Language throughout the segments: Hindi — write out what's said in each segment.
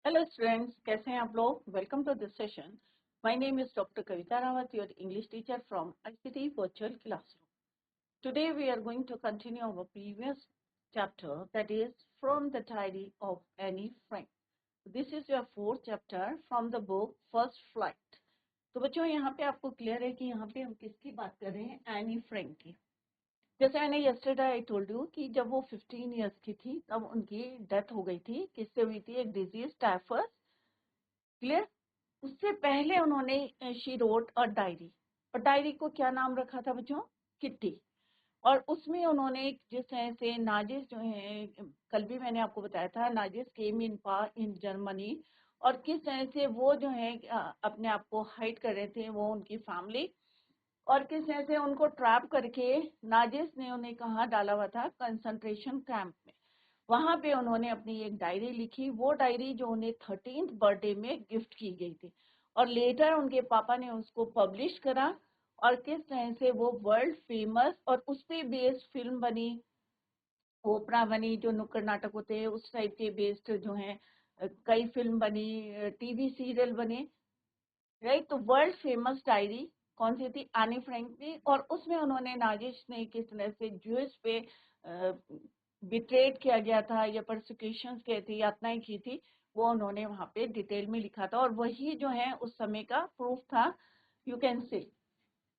हेलो स्टूडेंट्स, कैसे हैं आप लोग? Welcome to this session. My name is doctor Kavita Rawat, your English teacher from ICT virtual classroom. Today we are going to continue our previous chapter, that is from the diary of Annie Frank. This is your fourth chapter from the book First Flight. तो बच्चों, यहाँ पे आपको क्लियर है कि यहाँ पे हम किसकी बात कर रहे हैं? एनी फ्रैंक की. जैसे मैंने यस्टरडे आई टोल्ड यू कि जब वो 15 इयर्स की थी तब उनकी डेथ हो गई थी. किससे हुई थी? एक डिजीज टाइफस. क्लियर? उससे पहले उन्होंने शी रोट अ डायरी, और डायरी को क्या नाम रखा था बच्चों? किट्टी. और उसमें उन्होंने जिस तरह से नाजिस जो है, कल भी मैंने आपको बताया था, नाजिस केम इन जर्मनी, और किस तरह से वो जो है अपने आप को हाइड कर रहे थे, वो उनकी फैमिली, और किस तरह से उनको ट्रैप करके नाजिस ने उन्हें कहाँ डाला हुआ था? कंसंट्रेशन कैंप में. वहां पे उन्होंने अपनी एक डायरी लिखी. वो डायरी जो उन्हें 13th बर्थडे में गिफ्ट की गई थी, और लेटर उनके पापा ने उसको पब्लिश करा, और किस तरह से वो वर्ल्ड फेमस, और उस पे बेस्ड फिल्म बनी, ओपरा बनी, जो नुक्कड़ नाटक होते हैं उस टाइप के बेस्ड जो है कई फिल्म बनी, टीवी सीरियल बने. राइट? तो वर्ल्ड फेमस डायरी कौन सी थी? एनी फ्रैंक की. और उसमें उन्होंने, नाजिश ने किस तरह से ज्यूस पे बिट्रेड किया गया था या परसिक्यूशंस की थी, यातनाएं की थी, वो उन्होंने वहां पे डिटेल में लिखा था, और वही जो है उस समय का प्रूफ था, यू कैन से.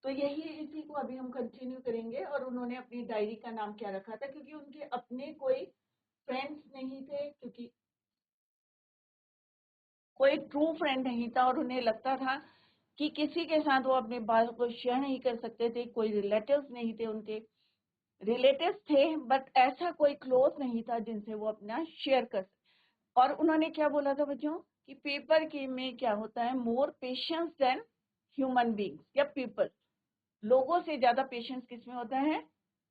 तो यही, इसी को अभी हम कंटिन्यू करेंगे. और उन्होंने अपनी डायरी का नाम क्या रखा था? क्योंकि उनके अपने कोई फ्रेंड्स नहीं थे, क्योंकि कोई ट्रू फ्रेंड नहीं था, और उन्हें लगता था कि किसी के साथ वो अपनी बात को शेयर नहीं कर सकते थे. कोई रिलेटिव्स नहीं थे उनके. रिलेटिव्स थे बट ऐसा कोई क्लोज नहीं था जिनसे वो अपना शेयर कर सके. और उन्होंने क्या बोला था बच्चों? कि पेपर के में क्या होता है? More patience than human beings या पीपल. लोगों से ज्यादा पेशेंस किस में होता है?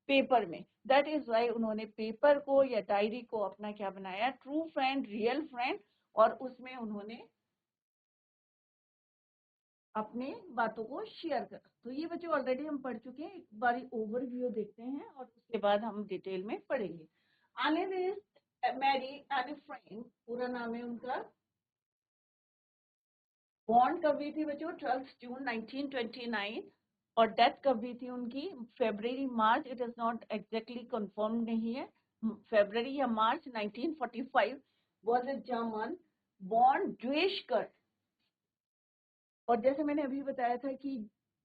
पेपर में. दैट इज वाई उन्होंने पेपर को या डायरी को अपना क्या बनाया? True friend, real friend. और उसमें उन्होंने अपने बातों को शेयर कर. तो ये बच्चों ऑलरेडी हम पढ़ चुके हैं. एक बारी ओवरव्यू देखते हैं और उसके बाद हम डिटेल में पढ़ेंगे. एनी मैरी एनी फ्रैंक, पूरा नाम है उनका. बॉर्न कब हुई थी बच्चों? 12 जून 1929. और डेथ कब हुई थी उनकी? February March, it is not exactly confirm नहीं है, फेब्रवरी या March 1945. Was a German born Jewish girl. और जैसे मैंने अभी बताया था कि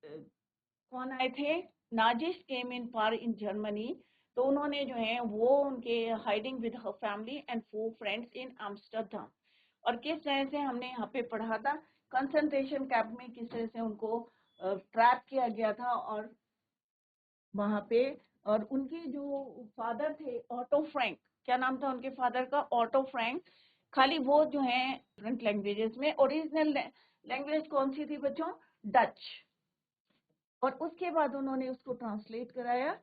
कौन आए थे? Nazis came in power in Germany. तो उन्होंने जो है वो उनके hiding with her family and 4 friends in Amsterdam. और किस तरह से हमने यहाँ पे पढ़ा था? कंसंट्रेशन कैंप में किस तरह से उनको ट्रैप किया गया था. और वहां पे, और उनके जो फादर थे ऑटो फ्रैंक, क्या नाम था उनके फादर का? Auto Frank. खाली वो जो है डिफरेंट लैंग्वेजेस में. ओरिजिनल लैंग्वेज कौन सी थी बच्चों? डच. और उसके बाद उन्होंने उसको ट्रांसलेट कराया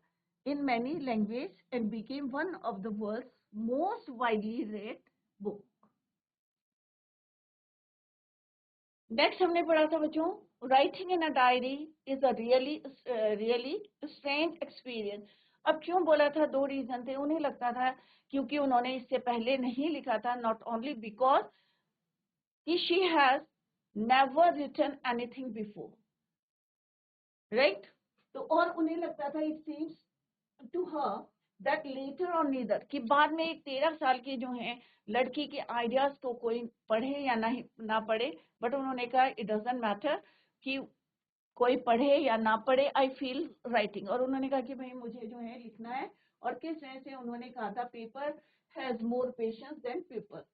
in many language and became one of the world's most widely read book. Next हमने पढ़ा था बच्चों, writing in a diary is a really strange experience. अब क्यों बोला था? 2 रीजन थे. उन्हें लगता था क्योंकि उन्होंने इससे पहले नहीं लिखा था, नॉट ओनली बिकॉज कि she has never written anything before. Right? तो और उन्हें लगता था, it seems to her that letter और नीदर, कि बाद में एक 13 साल की जो है लड़की के आइडियाज को कोई पढ़े या नहीं ना पढ़े. बट उन्होंने कहा इट डजंट मैटर कि कोई पढ़े या ना पढ़े, आई फील राइटिंग. और उन्होंने कहा कि भाई मुझे जो है लिखना है. और किस तरह से उन्होंने कहा था? Paper has more patience than people.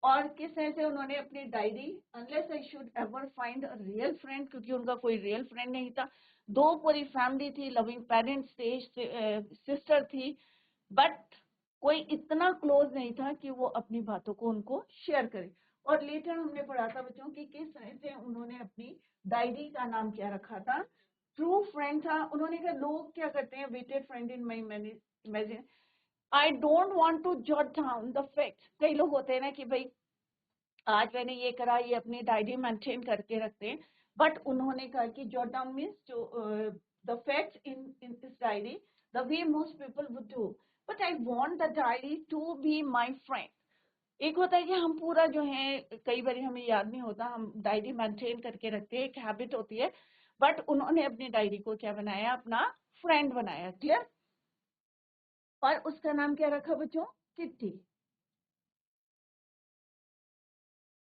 और किस तरह से उन्होंने अपनी diary, unless I should ever find a real friend, क्योंकि उनका कोई रियल फ्रेंड नहीं था. 2 पूरी फैमिली थी, लविंग पेरेंट्स थे, सिस्टर थी, बट कोई इतना क्लोज नहीं था कि वो अपनी बातों को उनको शेयर करे. और लेटर हमने पढ़ा था बच्चों की किस तरह से उन्होंने अपनी डायरी का नाम क्या रखा था? ट्रू फ्रेंड था. उन्होंने कहा लोग क्या करते हैं? Waited friend in my imagine, I don't want to jot down the facts. कई लोग होते हैं ना कि भाई आज मैंने ये करा, ये अपनी डायरी मेंटेन करके रखते हैं. बट उन्होंने कहा कि जॉट डाउन मीन्स जो the facts in this diary the way most people would do. But I want the diary to be my friend. एक होता है कि हम पूरा जो है, कई बार हमें याद नहीं होता, हम डायरी मेंटेन करके रखते हैं, एक हैबिट होती है, बट उन्होंने अपनी डायरी को क्या बनाया, अपना फ्रेंड बनाया। क्लियर? और उसका नाम क्या रखा बच्चों? किट्टी।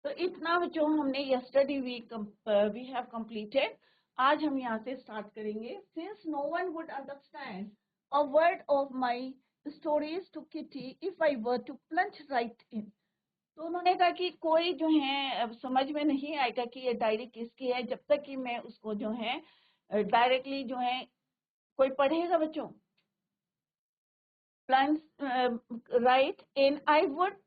तो इतना बच्चों हमने यस्टरडे वी हैव कंप्लीटेड। आज हम यहाँ से स्टार्ट करेंगे। Since no one would understand a word of my stories to Kitty if I were to plunge right in. तो उन्होंने कहा कि कोई जो है समझ में नहीं आएगा कि ये डायरी किसकी है, जब तक कि मैं उसको जो है डायरेक्टली जो है कोई पढ़ेगा बच्चों। Plunge right in I would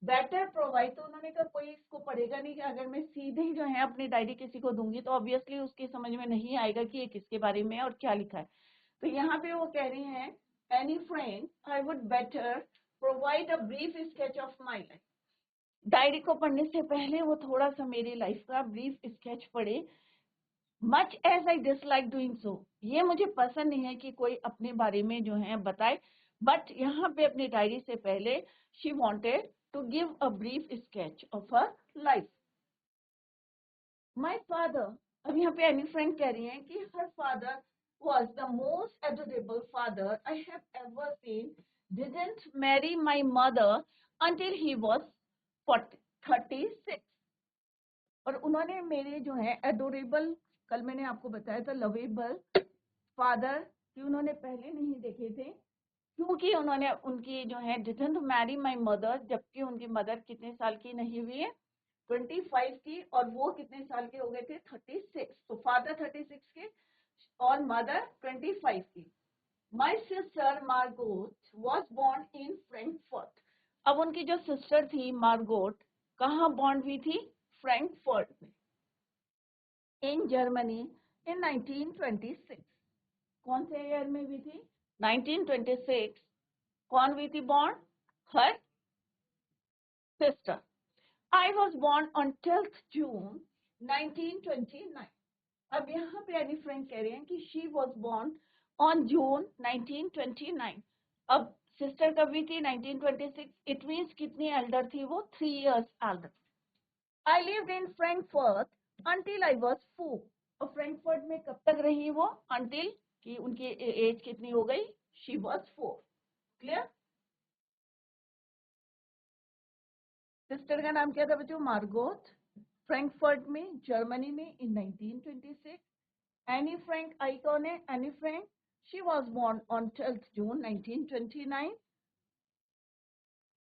better provide. तो उन्होंने कहा कोई इसको पढ़ेगा नहीं, कि अगर मैं सीधे ही जो है अपनी डायरी किसी को दूंगी तो ऑब्वियसली उसकी समझ में नहीं आएगा कि ये किसके बारे में है और क्या लिखा है। तो यहाँ पे वो कह रहे हैं, any friend I would better provide a brief sketch of my life. Diary को पढ़ने से पहले वो थोड़ा सा मेरी लाइफ का ब्रीफ स्केच पढ़े। Much as I dislike doing so, ये मुझे पसंद नहीं है कि कोई अपने बारे में जो है बताए, बट यहाँ पे अपनी डायरी से पहले she wanted to give a brief sketch of her life. My father, अब यहाँ पे एनी फ्रेंड कह रही हैं कि her father was the most adorable father I have ever seen, didn't marry my mother until he was 36। और उन्होंने मेरे जो है एडोरेबल, कल मैंने आपको बताया था लवेबल फादर कि उन्होंने पहले नहीं देखे थे, क्योंकि उन्होंने उनकी जो है डिडंट मैरी माय मदर, जबकि उनकी मदर कितने साल की नहीं हुई है, 25 की, और वो कितने साल के हो गए थे, 36। तो फादर 36 के और मदर 25 की। My sister Margot was born in Frankfurt. अब उनकी जो सिस्टर थी मार्गोट कहाँ बॉर्न हुई थी? फ्रैंकफर्ट में, इन जर्मनी, इन 1926। कौन से ईयर में हुई थी? 1926। कौन हुई थी born? Her sister. I was born on 12th June 1929। अब यहाँ पे एनी फ्रेंड कह रहे हैं कि she was born on June 1929। अब सिस्टर कब हुई थी? 1926। इट मीन्स कितनी एल्डर थी वो? 3 years Elder. I lived in Frankfurt until I was 4। और फ्रैंकफर्ट में कब तक रही वो? अंटिल कि उनकी एज कितनी हो गई? She was 4। क्लियर? सिस्टर का नाम क्या था बच्चों? मार्गोट। फ्रैंकफर्ट में, जर्मनी में, इन 1926। एनी फ्रैंक आई कौन है? Anne Frank, she was born on 12th June 1929।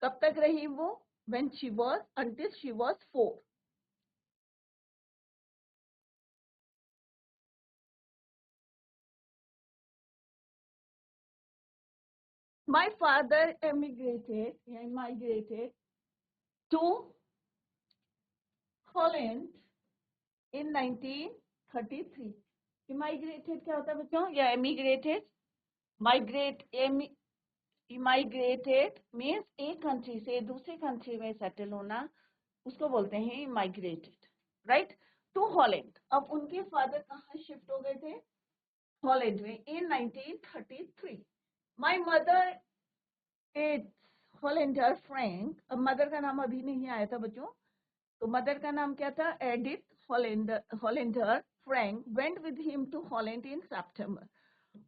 कब तक रही वो? when she was, until she was 4। My father migrated to Holland in 1933। इमाइग्रेटेड क्या होता है बच्चों? या एमिग्रेटेड? इमाइग्रेटेड मीन्स एक कंट्री से दूसरे कंट्री में सेटल होना, उसको बोलते हैं इमाइग्रेटेड, राइट? To Holland. अब उनके फादर कहाँ शिफ्ट हो गए थे? हॉलैंड में, इन 1933। My mother is Hollander Frank. अब मदर का नाम अभी नहीं आया था बच्चों, तो मदर का नाम क्या था? Edith Hollander Frank went with him to Holland in September.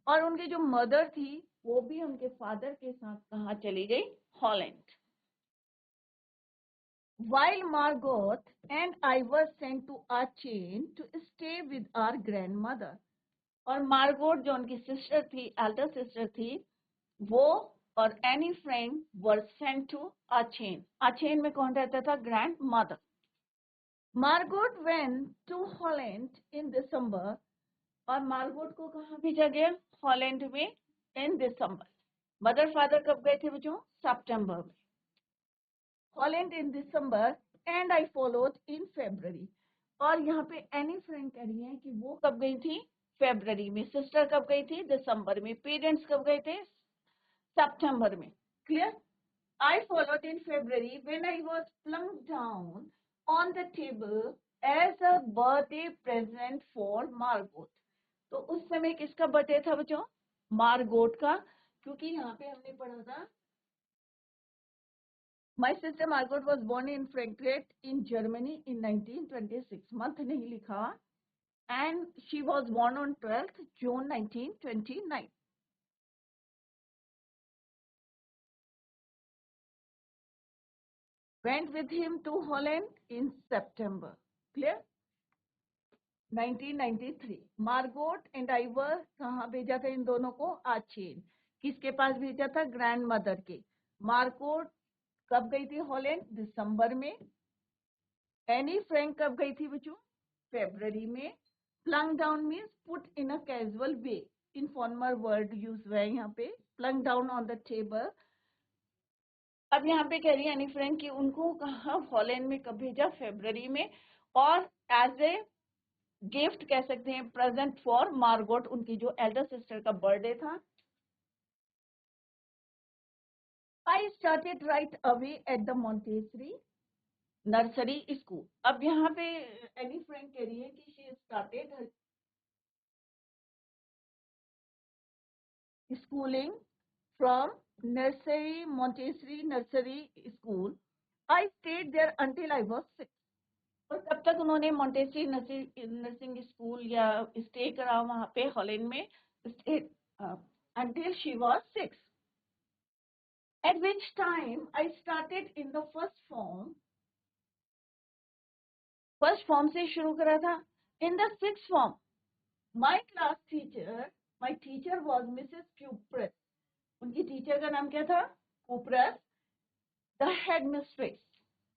और उनकी जो मदर थी वो भी उनके फादर के साथ कहाँ चली गई? Holland. While Margot and I were sent to Aachen to stay with our grandmother। और मार्गोट जो उनकी सिस्टर थी, एल्डर सिस्टर थी, वो और Anne friend were sent to Aachen. Aachen में कौन रहता था? Grandmother. Margot went to Holland in December. और मार्गोट को कहाँ भेजा गया? हॉलैंड में, इन दिसंबर। मदर फादर कब गए थे बच्चों? सितंबर में। Holland in December and I followed in February. और यहाँ पे एनी फ्रेंड कह रही है कि वो कब गई थी? फेब्रुअरी में। सिस्टर कब गई थी? दिसंबर में। पेरेंट्स कब गए थे? सितंबर में। Clear? I followed in February when I was plunked down on the table as a birthday present for Margot। तो उस समय किसका बर्थडे था बच्चों? मार्गोट का, क्योंकि यहाँ पे हमने पढ़ा था My sister Margot was born in Frankfurt in Germany in 1926. Month नहीं लिखा. And she was born on 12th June 1929. Went with him to Holland in September. Clear? 1993. Margot and Ivoire कहाँ भेजा था इन दोनों को? आचेन. किसके पास भेजा था? ग्रैंड मदर के. मार्गोट कब गई थी हॉलैंड? दिसंबर में. एनी फ्रैंक कब गई थी बच्चों? फेब्रुवरी में. Plunge down means put in a casual way. Informal word use हुआ है यहाँ पे. Plunge down on the table. अब यहाँ पे कह रही है एनी फ्रैंक कि उनको कहाँ हॉलैंड में कब भेजा? फेब्रुवरी में. और एज ए गिफ्ट कह सकते हैं प्रेजेंट फॉर मार्गोट, उनकी जो एल्डर सिस्टर का बर्थडे था. I started right away at the Montessori nursery school. अब यहाँ पे एनी फ्रैंक कह रही है कि she started schooling from nursery, Montessori nursery school. I stayed there until I was 6. और तब तक उन्होंने मोंटेसरी नर्सिंग स्कूल या स्टे करा वहां पे हॉलैंड में until she was 6. At which time I started in the first form. First form से शुरू करा था. In the sixth form, my class teacher, my teacher was Mrs. Cupres. उनकी टीचर का नाम क्या था? कुपरस. The headmistress.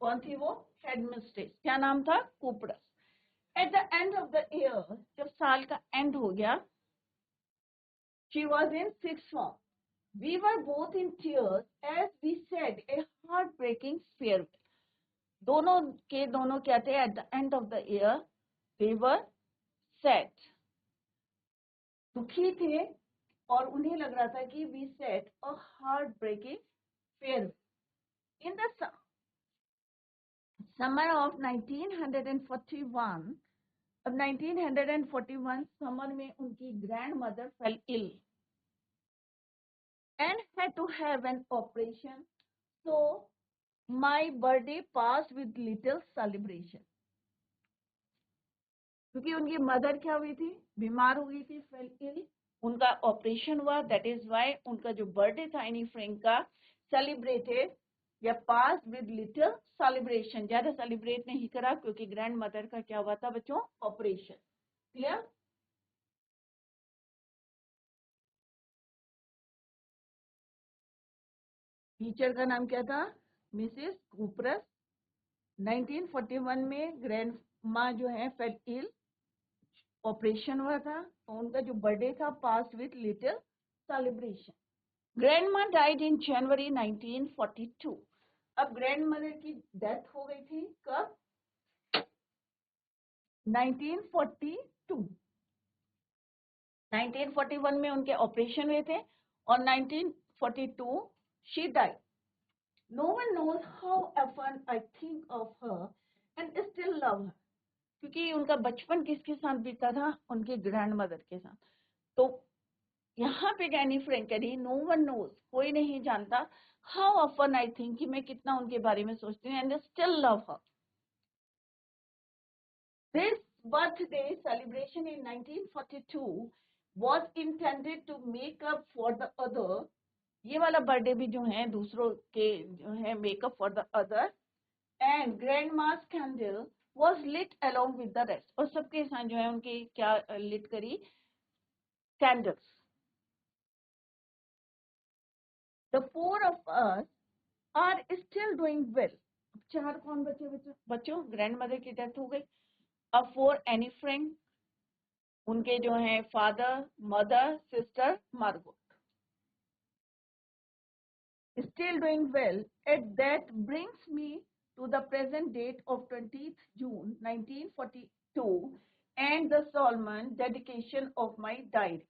कौन थी वो? Headmistress. क्या नाम था? Kuperus. At the end of the year, जब साल का एंड हो गया, she was in six form. We were both in tears as we said a heart breaking farewell. दोनों के दोनों क्या थे? At the end of the year they were sad. दुखी थे और उन्हें लग रहा था कि we said a heart breaking farewell. In the summer of 1941, अब 1941 समर में उनकी grandmother fell ill and had to have an operation. So my birthday passed with little celebration. क्योंकि उनकी मदर क्या हुई थी? बीमार हो गई थी, फेल इल. उनका ऑपरेशन हुआ. दैट इज वाई उनका जो बर्थडे था एनी फ्रैंक का सेलिब्रेटेड या पास विद लिटिल सेलिब्रेशन. ज्यादा सेलिब्रेट नहीं करा क्योंकि ग्रैंड मदर का क्या हुआ था बच्चों? ऑपरेशन. क्लियर? टीचर का नाम क्या था? मिसेस कुपरस. 1941 में ग्रैंड माँ जो है फेल इल, ऑपरेशन हुआ था. उनका जो बर्थडे था passed with little celebration. Grandma died in January 1942. अब ग्रैंड मदर की डेथ हो गई थी कब? 1942. 1941 में उनके ऑपरेशन हुए थे और 1942 she died. No one knows how often I think of her and still love her. क्योंकि उनका बचपन किसके साथ बीता था? उनके ग्रैंड मदर के साथ. तो यहाँ पे एनी फ्रैंक करी, नो वन नोज, कोई नहीं जानता, हाउ ऑफन आई थिंक, कि मैं कितना उनके बारे में सोचती हूँ, and still love her. This birthday celebration in 1942 was intended to make up for the other. ये वाला बर्थडे भी जो है दूसरों के जो है make up for the other. And grandma's candle was lit along with the rest. और सबके साथ जो है उनकी क्या लिट करी? Candles. The four of us are still doing well. चार कौन बचे बच्चों? ग्रैंड मदर की डेथ हो गई. अब फोर एनी फ्रैंक, उनके जो है फादर, मदर, सिस्टर, मार्गो. Still doing well. And that brings me to the present date of 20th June 1942 and the solemn dedication of my diary.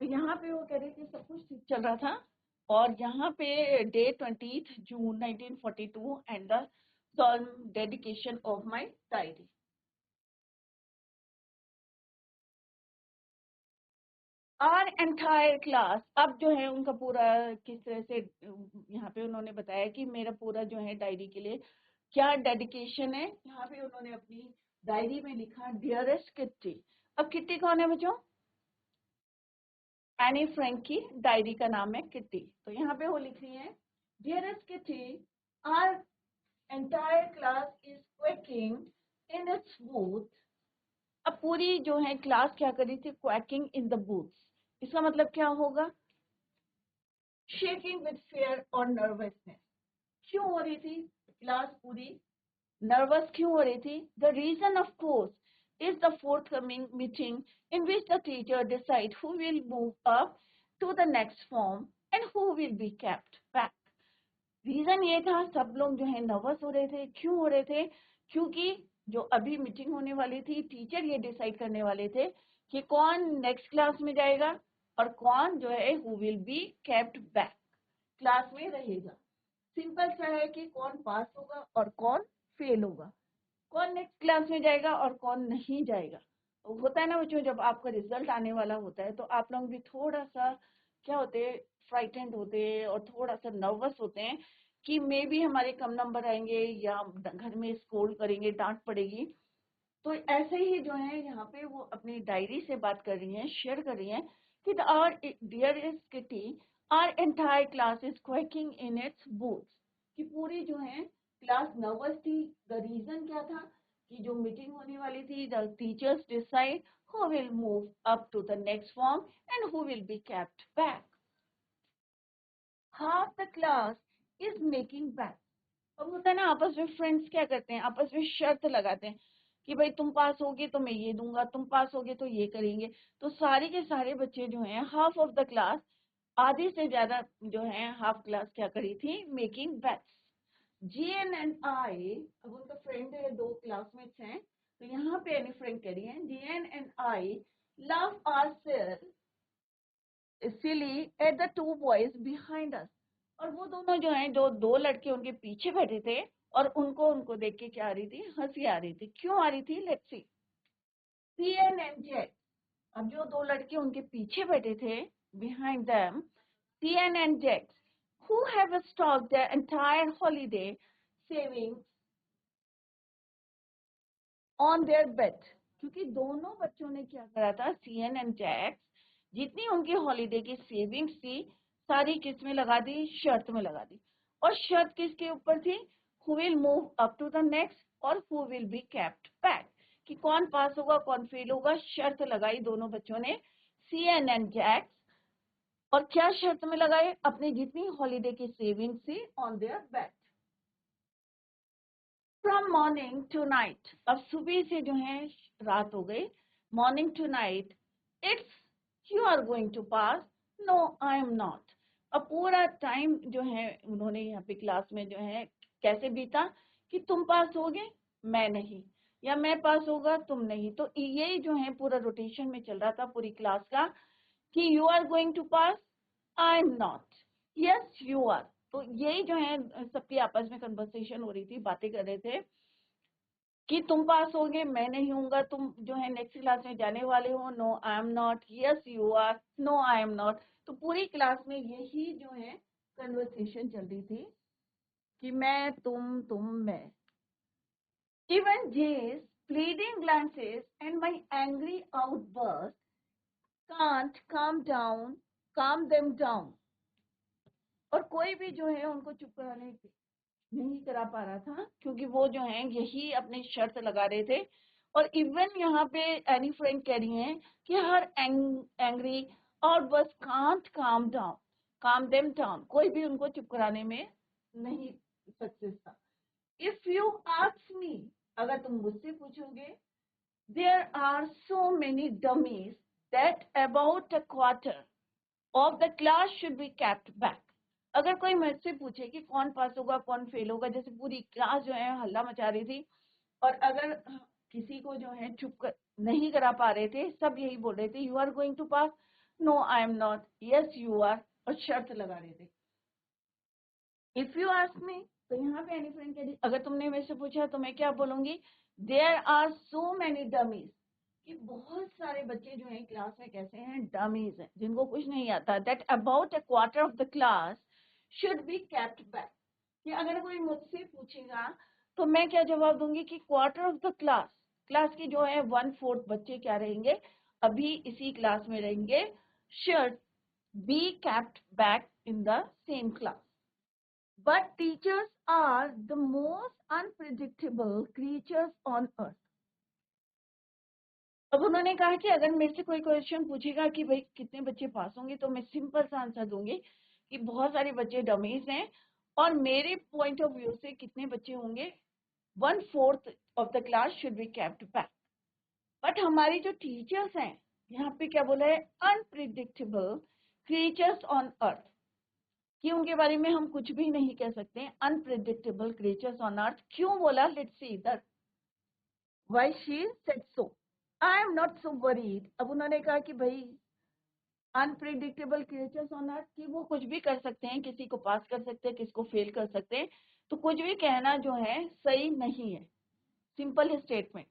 तो यहाँ पे वो कह रहे कि सब कुछ ठीक चल रहा था और यहाँ पे day 20th June 1942 and the solemn dedication of my diary. Are entire class, अब जो है उनका पूरा किस तरह से यहाँ पे उन्होंने बताया कि मेरा पूरा जो है डायरी के लिए क्या डेडिकेशन है। यहाँ पे उन्होंने अपनी डायरी में लिखा डियरेस्ट किट्टी। अब किट्टी कौन है बच्चों? एनी फ्रैंक की डायरी का नाम है किट्टी। तो यहाँ पे वो लिख रही है, dearest Kitty, our entire class is quaking in its boots. अब पूरी जो है क्लास क्या कर रही थी? Quaking in the boots. इसका मतलब क्या होगा? शेकिंग विद फियर और नर्वसनेस। क्यों हो रही थी क्लास पूरी नर्वस? क्यों हो रही थी? The reason of course is the forthcoming meeting in which the teacher decide who will move up to the next form and who will be kept back. Reason ये था, सब लोग जो है नर्वस हो रहे थे। क्यों हो रहे थे? क्योंकि जो अभी मीटिंग होने वाली थी, टीचर ये डिसाइड करने वाले थे कि कौन नेक्स्ट क्लास में जाएगा और कौन जो है who will be kept back, class में रहेगा। सिंपल सा है कि कौन पास होगा और कौन फेल होगा, कौन नेक्स्ट क्लास में जाएगा और कौन नहीं जाएगा। होता है ना बच्चों, जब आपका रिजल्ट आने वाला होता है तो आप लोग भी थोड़ा सा क्या होते हैं, फ्राइटेंड होते हैं और थोड़ा सा नर्वस होते हैं कि मे बी हमारे कम नंबर आएंगे या घर में स्कोल्ड करेंगे, डांट पड़ेगी। तो ऐसे ही जो है यहाँ पे वो अपनी डायरी से बात कर रही हैं, शेयर कर रही हैं कि our dearest Kitty, our entire class is quaking in its boots. कि पूरी जो है क्लास नर्वस थी। द रीजन क्या था? कि जो मीटिंग होने वाली थी, the teachers decide who will move up to the next form and who will be kept back. Half the class is making back. अब होता है ना, आपस में फ्रेंड्स क्या करते हैं, आपस में शर्त लगाते हैं कि भाई तुम पास होगे तो मैं ये दूंगा, तुम पास होगे तो ये करेंगे। तो सारे के सारे बच्चे जो हैं, हाफ ऑफ द क्लास, आधे से ज्यादा जो है हाफ क्लास क्या करी थी? Making bets. GN and I, अब उनका फ्रेंड है, दो क्लासमेट्स हैं, तो यहाँ पे एनी फ्रेंड करी है, GN and I love our silly at the two boys behind us. और वो दोनों जो हैं, जो दो लड़के उनके पीछे बैठे थे और उनको देख के क्या आ रही थी? हंसी आ रही थी। क्यों आ रही थी? Let's see. सीएन एंड जेक, अब जो दो लड़के उनके पीछे बैठे थे, behind them, CN and Jake, who have stocked their entire holiday savings on their bed. क्योंकि दोनों बच्चों ने क्या करा था? सीएन एंड जैक्स, जितनी उनकी हॉलीडे की सेविंग्स थी सारी किस में लगा दी? शर्त में लगा दी। और शर्त किसके ऊपर थी? Who will move up to the next और who will be kept back, कि कौन पास होगा कौन फेल होगा। शर्त लगाई दोनों बच्चों ने, सीएन एंड जैक्स। और क्या शर्त में लगाए? अपनी जितनी हॉलीडे की सेविंग्स थी on their bed. From morning to night, अब सुबह से जो है रात हो गई, morning to night, it's you are going to pass, no I am not. अब पूरा टाइम जो है उन्होंने यहाँ पे क्लास में जो है कैसे बीता कि तुम पास होगे मैं नहीं, या मैं पास होगा तुम नहीं। तो यही जो है पूरा रोटेशन में चल रहा था पूरी क्लास का कि you are going to pass, I am not, yes you are. तो यही जो है सबकी आपस में कन्वर्सेशन हो रही थी, बातें कर रहे थे कि तुम पास होगे मैं नहीं होऊंगा, तुम जो है नेक्स्ट क्लास में जाने वाले हो, no I am not, yes you are, no I am not. तो पूरी क्लास में यही जो है कन्वर्सेशन चल रही थी कि मैं तुम मैं। इवन जेस pleading glances and my angry outburst can't calm them down. और कोई भी जो है उनको चुप कराने नहीं करा पा रहा था, क्योंकि वो जो है यही अपनी शर्त लगा रहे थे। और इवन यहाँ पे एनी फ्रेंड कह रही हैं कि हर एंग्री और बस कांट काम देम डाउन, कोई भी उनको चुप कराने में नहीं सक्सेस था। इफ यू आस्क मी, अगर तुम मुझसे पूछोगे, there are so many dummies that about a quarter of the class should be kept back. अगर कोई मुझसे पूछे कि कौन पास होगा कौन फेल होगा, जैसे पूरी क्लास जो है हल्ला मचा रही थी और अगर किसी को जो है नहीं करा पा रहे थे, सब यही बोल रहे थे you are going to pass, no I am not, yes you are, और शर्त लगा रहे थे। इफ यू आस्क मी, तो यहाँ पे एनी फ्रेंड कह रही, अगर तुमने मेरे से पूछा तो मैं क्या बोलूंगी? There are so many dummies, कि बहुत सारे बच्चे जो हैं क्लास में कैसे हैं, डमीज हैं, जिनको कुछ नहीं आता। That about a quarter of the class should be kept back. कि अगर कोई मुझसे पूछेगा तो मैं क्या जवाब दूंगी कि quarter of the class, class की जो है 1/4 बच्चे क्या रहेंगे, अभी इसी क्लास में रहेंगे, should be kept back in the same class. But teachers are the most unpredictable creatures on earth. अब उन्होंने कहा कि अगर मेरे से कोई क्वेश्चन पूछेगा कि भाई कितने बच्चे पास होंगे, तो मैं सिंपल सा आंसर दूंगी कि बहुत सारे बच्चे डमीज हैं, और मेरे पॉइंट ऑफ व्यू से कितने बच्चे होंगे, 1/4 of the class should be kept back. But हमारी जो टीचर्स हैं, यहाँ पे क्या बोला है, अनप्रिडिक्टेबल क्रिएचर्स ऑन अर्थ, कि उनके बारे में हम कुछ भी नहीं कह सकते। अनप्रिडिक्टेबल क्रिएचर्स ऑन अर्थ क्यों बोला, let's see that why she said so. I am not so worried. अब उन्होंने कहा कि भाई अनप्रिडिक्टेबल क्रिएचर्स ऑन अर्थ, कि वो कुछ भी कर सकते हैं, किसी को पास कर सकते हैं, किसी को फेल कर सकते हैं, तो कुछ भी कहना जो है सही नहीं है, simple statement.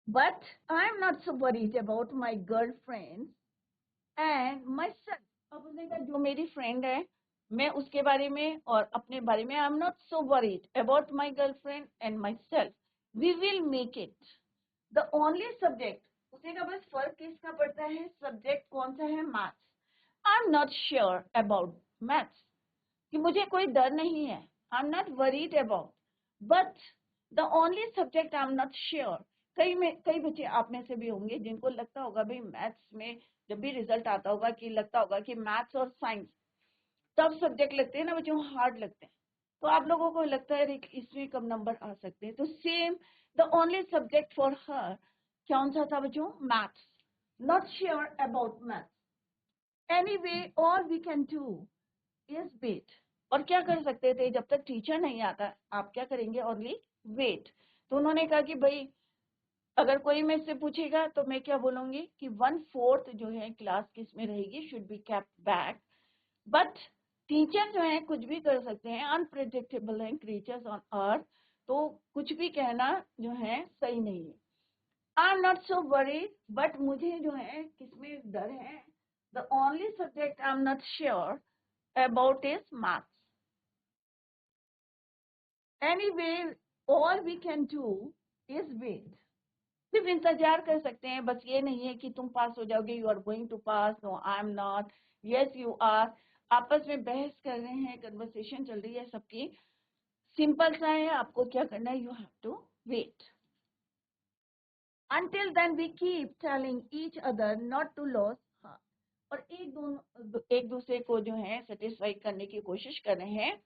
But I am not so worried about my girlfriend and my son. अब उसने कहा जो मेरी फ्रेंड है, मैं उसके बारे में और अपने बारे में, I am not so worried about my girlfriend and myself, we will make it. The only subject, उसे का बस फर्क किसका पड़ता है, सब्जेक्ट कौन सा है, maths. I am not sure about maths, कि मुझे कोई डर नहीं है, I am not worried about, but the only subject I am not sure. कई बच्चे आप में से भी होंगे जिनको लगता होगा भाई मैथ्स में जब भी रिजल्ट आता होगा कि लगता होगा कि मैथ्स और साइंस सब सब्जेक्ट लगते हैं ना बच्चों, हार्ड लगते हैं, तो आप लोगों को लगता है कि इसमें कम नंबर आ सकते हैं। तो same, the only subject for her कौन सा था बच्चों, maths. Not sure about maths, anyway all we can do is wait. और क्या कर सकते थे, जब तक टीचर नहीं आता आप क्या करेंगे, ओनली वेट। तो उन्होंने कहा कि भाई अगर कोई मेरे से पूछेगा तो मैं क्या बोलूंगी कि 1/4 जो है क्लास किस में रहेगी, should be kept back. But teacher जो है कुछ भी कर सकते हैं, अनप्रिडिक्टेबल है क्रीचर्स ऑन अर्थ, तो कुछ भी कहना जो है सही नहीं है। I am not so worried, but मुझे जो है किसमें डर है, the only subject I am not sure about is maths, anyway all we can do is wait. सिर्फ इंतजार कर सकते हैं, बस ये नहीं है कि तुम पास हो जाओगे, you are going to pass, no I am not, yes you are. आपस में बहस कर रहे हैं, कन्वर्सेशन चल रही है सबकी, सिंपल सा है, आपको क्या करना है, you have to wait. Until then we keep telling each other not to lose heart। और एक दूसरे को जो है सेटिस्फाई करने की कोशिश कर रहे हैं।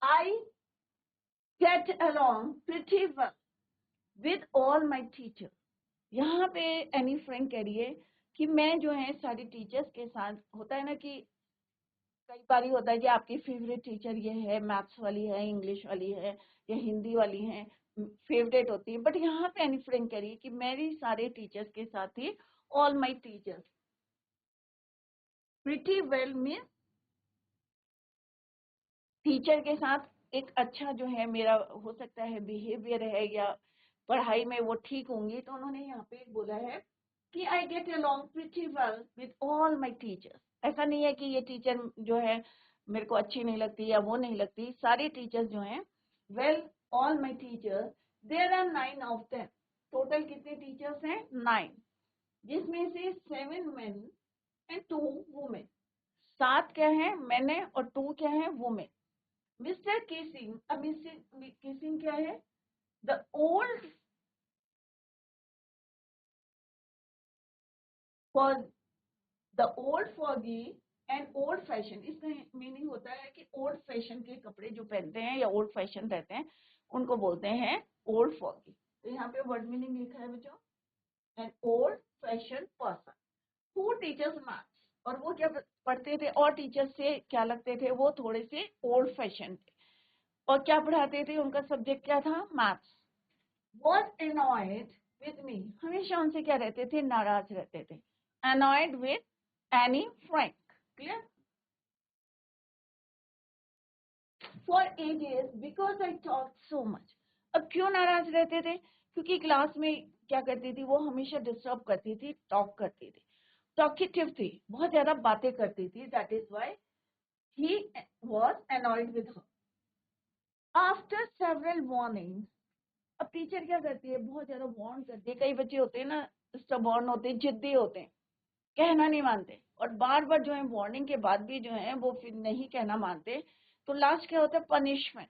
I get along pretty well with all my teachers। यहाँ पे एनी फ्रेंड कह रही है कि मैं जो है सारी टीचर्स के साथ, होता है ना कि कई बार होता है कि आपकी फेवरेट टीचर ये है, मैथ्स वाली है, इंग्लिश वाली है या हिंदी वाली है, फेवरेट होती है। बट यहाँ पे एनी फ्रेंड कह रही है कि मेरी सारे टीचर्स के साथ ही, all my teachers pretty well means teacher के साथ एक अच्छा जो है मेरा हो सकता है बिहेवियर है, या पढ़ाई में वो ठीक होंगी। तो उन्होंने यहाँ पे बोला है कि I get along pretty well with all my teachers. ऐसा नहीं है कि ये टीचर जो है मेरे को अच्छी नहीं लगती या वो नहीं लगती, सारी टीचर्स जो हैं, well all my teachers, there are 9 of them. Total कितने टीचर्स हैं, 9, जिसमें से 7 मेन एंड 2 वुमेन। 7 क्या है, मैन है, और 2 क्या है, वुमेन। मिस्टर केसिंग, अब मिस्टर केसिंग क्या है, the old for the old foggy and old fashion. इसका मीनिंग होता है कि ओल्ड फैशन के कपड़े जो पहनते हैं या ओल्ड फैशन रहते हैं उनको बोलते हैं ओल्ड फॉगी। तो यहाँ पे वर्ड मीनिंग लिखा है बच्चों, an old fashion person who teachers maths. और वो क्या पढ़ते थे, और टीचर्स से क्या लगते थे, वो थोड़े से ओल्ड फैशन थे, और क्या पढ़ाते थे, उनका सब्जेक्ट क्या था, maths. was annoyed with me, हमेशा उनसे क्या रहते थे, नाराज रहते थे। annoyed with any Frank, clear। for ages because I talked so much. अब क्यों नाराज रहते थे? क्योंकि क्लास में क्या करती थी वो, हमेशा डिस्टर्ब करती थी, टॉक करती थी, टॉकेटिव थी, बहुत ज्यादा बातें करती थी. That is why he was annoyed with her. After several warnings, अब टीचर क्या करती है, बहुत ज्यादा वार्न करती है. कई बच्चे होते हैं ना, स्टबॉर्न होते हैं, जिद्दी होते हैं, कहना नहीं मानते, और बार बार जो है वार्निंग के बाद भी जो है वो फिर नहीं कहना मानते, तो लास्ट क्या होता है, पनिशमेंट.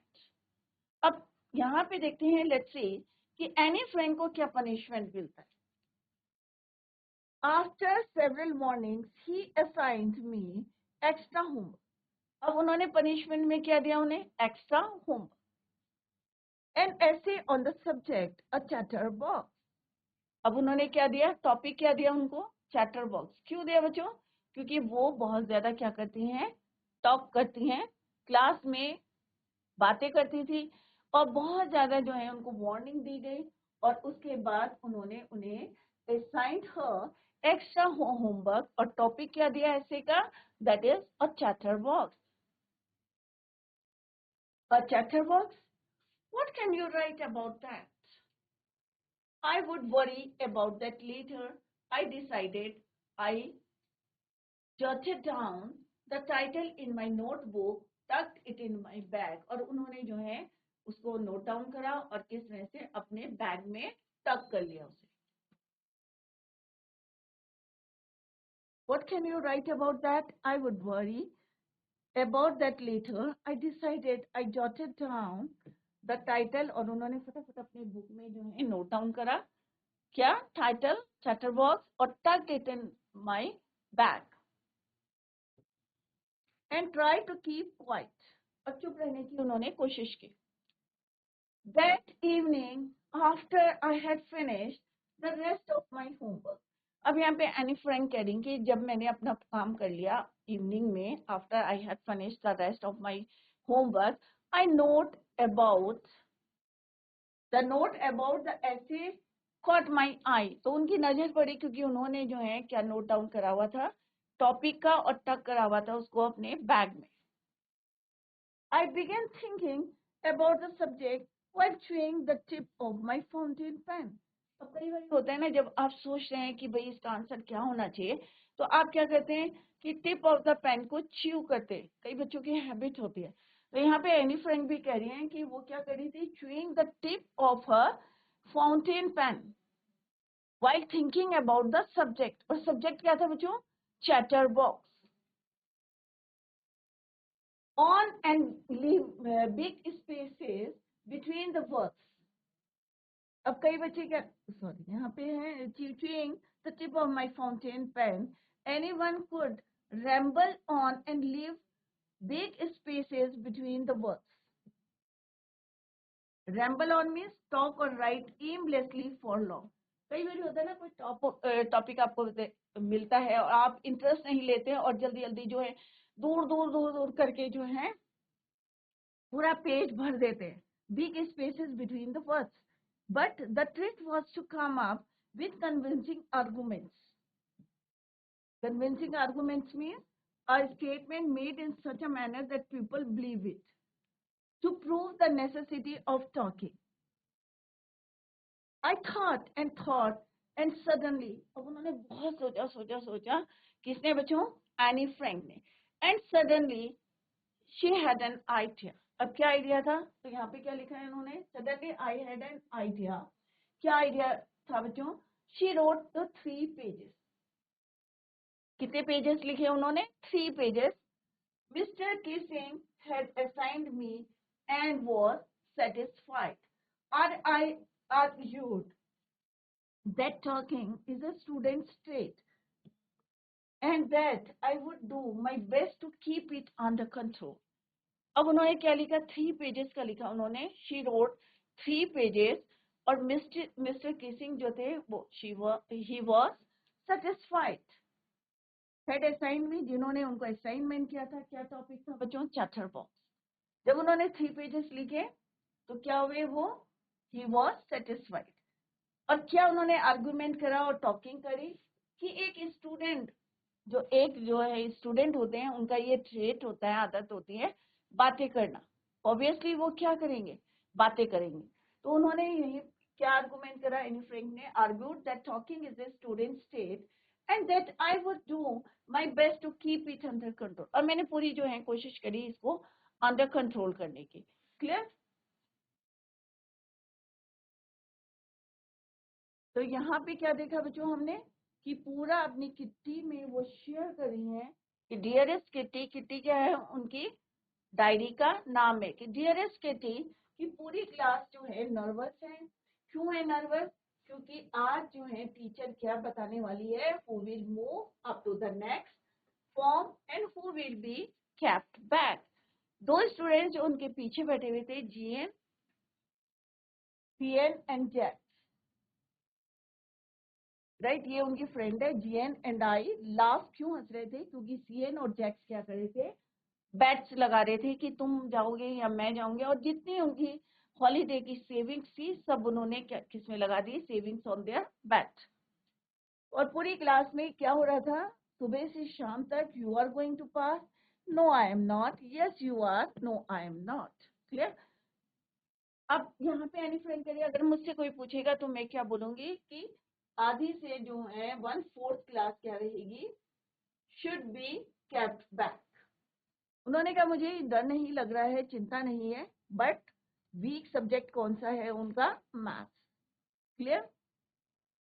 अब यहाँ पे देखते हैं, लेट्स सी कि एनी फ्रैंक को क्या पनिशमेंट मिलता है. After several warnings he assigned me extra homework. अब उन्होंने पनिशमेंट में क्या दिया उन्हें, extra homework. An essay on the subject a chatterbox. अब उन्होंने क्या दिया, टॉपिक क्या दिया उनको, चैटर बॉक्स. क्यों दिया बच्चों? क्योंकि वो बहुत ज्यादा क्या करती हैं, टॉक करती हैं, क्लास में बातें करती थी, और बहुत ज्यादा जो है उनको वार्निंग दी गई, और उसके बाद उन्होंने उन्हें असाइन्ड हर एक्स्ट्रा होमवर्क, और टॉपिक क्या दिया ऐसे का, that is a chatter box. A chatter box, what can you write about that? I would worry about that later. I decided. I jotted down the title in my notebook, tucked it in my bag. और उन्होंने जो है उसको नोट डाउन करा और किस तरह से अपने बैग में टक कर लिया उसे. What can you write about that? I would worry about that later. I decided. I jotted down the title. और उन्होंने फटाफट अपने बुक में जो है नोट डाउन करा, क्या, टाइटल, चैटर बॉक्स, और tucked it in my bag and try to keep quiet. और चुप रहने की उन्होंने कोशिश की. That evening, after I had finished the rest of my homework. अब यहाँ पे एनी फ्रैंक कह रही कि जब मैंने अपना काम कर लिया इवनिंग में, after I had finished the rest of my homework, I note about the essay caught my eye. तो उनकी नजर पड़ी क्योंकि उन्होंने जो है क्या नोट डाउन करा हुआ था, टॉपिक का, और टक करा हुआ था उसको अपने बैग में. I began thinking about the subject while chewing the tip of my fountain pen. अब कई बार होता है ना, जब आप सोच रहे हैं कि भाई इसका आंसर क्या होना चाहिए, तो आप क्या करते हैं कि टिप ऑफ द पेन को च्यू करते हैं. कई बच्चों की हैबिट होती है. तो यहाँ पे एनी फ्रैंक भी कह रही हैं कि वो क्या कर रही थी, chewing the tip of her fountain pen while thinking about the subject. और सब्जेक्ट क्या था बच्चों, chatterbox. On and leave big spaces between the words. अब कई बच्चे क्या, सॉरी यहाँ पे है, chewing the tip of my fountain pen, anyone could ramble on and leave big spaces between the words. Ramble on means talk or write aimlessly for long. कई बार होता है ना, कोई टॉपिक आपको मिलता है और आप इंटरेस्ट नहीं लेते हैं, और जल्दी जल्दी जो है दूर दूर दूर दूर करके जो है पूरा पेज भर देते हैं, big spaces between the words. But the trick was to come up with convincing arguments. Convincing arguments means a statement made in such a manner that people believe it, to prove the necessity of talking. I thought and suddenly, अब उन्होंने बहुत सोचा, किसने बच्चों, एनी फ्रैंक ने. And suddenly she had an idea. अब क्या आइडिया था, तो यहाँ पे क्या लिखा है इन्होंने, suddenly I had an idea. क्या आइडिया था बच्चों, she wrote the 3 pages. कितने पेजेस लिखे उन्होंने, 3 pages. Mr. Kissing had assigned me and was satisfied. I argued that talking is a student's trait and that I would do my best to keep it under control. अब उन्होंने क्या लिखा, 3 पेजेस का लिखा उन्होंने, शी रोट 3 पेजेस, और मिस्टर किसिंग जो थे वो he was satisfied. Head assign में, जिन्होंने उनको असाइनमेंट किया था, क्या टॉपिक था बच्चों, चैटर बॉक्स. जब उन्होंने 3 पेजेस लिखे तो क्या हुए वो, ही वाज सेटिस्फाइड. और क्या उन्होंने आर्गुमेंट करा और टॉकिंग करी कि एक स्टूडेंट जो है स्टूडेंट होते हैं, उनका ये ट्रेट होता है, आदत होती है बातें करना, ऑब्वियसली वो क्या करेंगे, बातें करेंगे। तो उन्होंने यही क्या आर्गुमेंट करा, एनी फ्रैंक ने argued that talking is a student state and that I would do my best to keep it under control. और मैंने पूरी जो है कोशिश करी इसको अंडर कंट्रोल करने की। क्लियर? तो यहाँ पे क्या देखा बच्चों हमने कि पूरा अपनी किट्टी में वो शेयर करी है कि डियरेस्ट किट्टी, किट्टी क्या है उनकी डायरी का नाम है कि डियरेस्ट किट्टी, कि पूरी क्लास जो है नर्वस है। क्यों है नर्वस? क्योंकि आज जो है टीचर क्या बताने वाली है, who will move up to the next form and who will be kept back. दो स्टूडेंट्स जो उनके पीछे बैठे हुए थे, GN, PN and Jack, right, ये उनकी फ्रेंड है। जीएन एंड आई लाफ क्यों हंस रहे थे? क्योंकि सीएन और जैक्स क्या कर रहे थे, बेट्स लगा रहे थे कि तुम जाओगे या मैं जाऊंगे। और जितनी उनकी हॉलीडे की सेविंग्स थी सब उन्होंने किसमें लगा दी, सेविंग्स ऑन देयर बेट। और पूरी क्लास में क्या हो रहा था, सुबह से शाम तक, you are going to pass, no I am not, yes you are, no I am not. Clear? अब यहाँ पे एनी फ्रेंड करिए, अगर मुझसे कोई पूछेगा तो मैं क्या बोलूंगी कि आधी से जो है 1/4 क्लास क्या रहेगी, शुड बी केप्ट बैक। उन्होंने कहा मुझे डर नहीं लग रहा है, चिंता नहीं है, बट वीक सब्जेक्ट कौन सा है उनका, मैथ्स। क्लियर?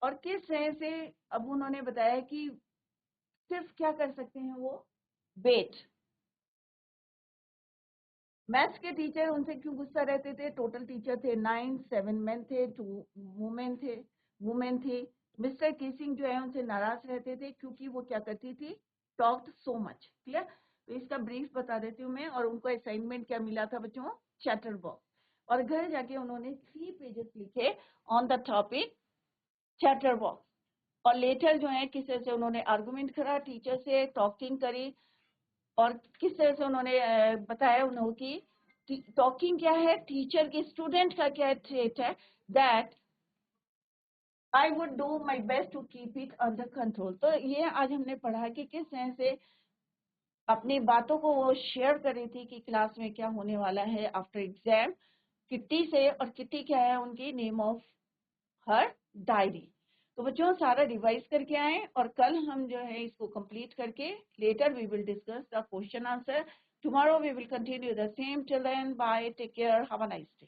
और किस तरह से अब उन्होंने बताया कि सिर्फ क्या कर सकते हैं वो, वेट। मैथ्स के टीचर उनसे क्यों गुस्सा रहते थे, टोटल टीचर थे 9, 7 मेन थे, 2 वुमेन थी। मिस्टर किसिंग जो है उनसे नाराज रहते थे क्योंकि वो क्या करती थी, टॉक्ड सो मच। क्लियर? तो इसका ब्रीफ बता देती हूँ मैं। और उनको असाइनमेंट क्या मिला था बच्चों, चैटर बॉक्स। और घर जाके उन्होंने 3 पेजेस लिखे on the topic chatter box. और लेटर जो है किस तरह से उन्होंने आर्गुमेंट करा, टीचर से टॉकिंग करी, और किस तरह से उन्होंने बताया उन्होंने कि टॉकिंग क्या है, टीचर के स्टूडेंट का क्या ट्रेट है, that I would do my best to keep it under control. तो ये आज हमने पढ़ा कि किस तरह से अपनी बातों को वो शेयर कर रही थी कि क्लास में क्या होने वाला है आफ्टर एग्जाम, किट्टी से। और किट्टी क्या है उनकी नेम ऑफ हर डायरी। तो बच्चों सारा रिवाइज करके आए, और कल हम जो है इसको कंप्लीट करके later we will discuss the question answer. Tomorrow we will continue the same. Till then bye, take care, have a nice day.